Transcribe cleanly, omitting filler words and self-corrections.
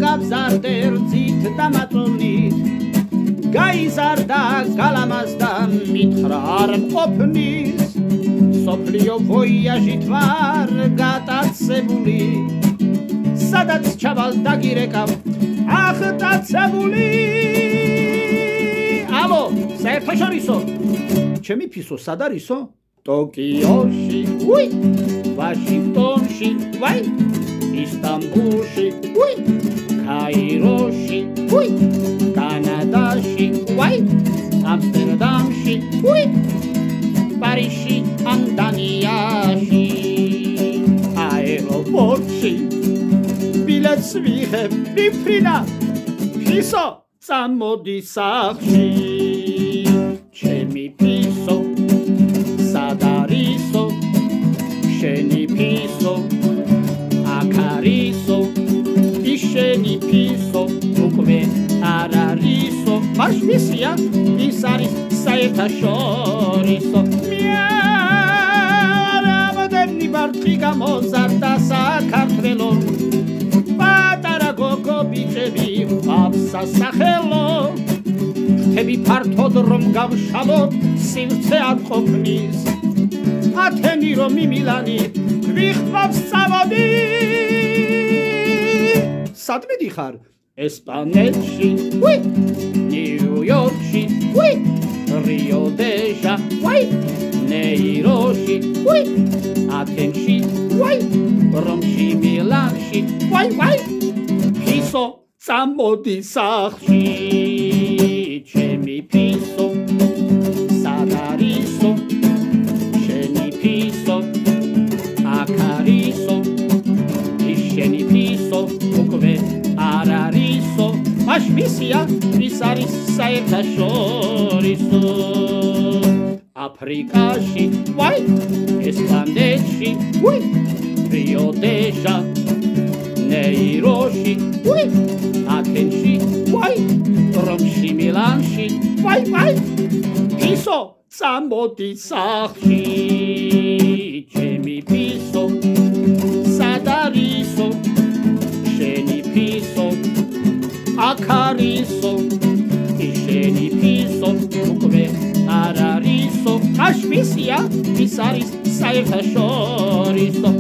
გაბზარდე რძით და მაწონით გაიზარდა გალამაზდა მითხრა არ მყოფნის სოფლიო ვოიაჟით ვარ გატაცებული სადაც ჩავალდა გირეკავ ახტაცებული ალო საერთაშორისო ჩემი ფისო სად არისო ტოკიოში უი ვაშინგტონში ვაი ისტანბულში უი კაიროში უი კანადაში უი ამსტერდამში უი პარიზში ან დანიაში აეროპორტში ბილეთს ვიღებ მიფრინა ფისო წამოდი სახლში ჩემი ფისო სად არისო შენი ფისო აქ არისო შენი ფისო უკვე არ არისო მარშვისია ის არის საერთაშორისო მიარამოდენი ბარტყი გამოზარდა საქართველო პატარა გოგო ბიჭები ვაფსა სახელო ხთები ფართოდ რომ გავშალოთ სივრცე არ ყოფნის ათენი რომ მიმილანი გვიხმავს წამოდი სად მიდიხარ ესპანეთში უი ნიუ-იორკში უი რიო-დე-ჟანეიროში ნეიროში უი ათენში უი რომში მილანში ვაი ფისო წამოდი სახლში ჩემი ფისო სად არისო შენი ფისო აქ არისო შენი ფისო უკვე არ არისო მაშვისია ის არის საერთაშორისო აფრიკაში ვაი ესპანეთში უი რიო-დე-ჟანეიროში უი ათენში ვაი რომში მილანში ვაი ფისო წამოდი სახლში ჩემი ფისო სად არისო შენი ფისო აქ არისო შენი ფისო უკვე არ არისო აშვისია ის არის საერთაშორისო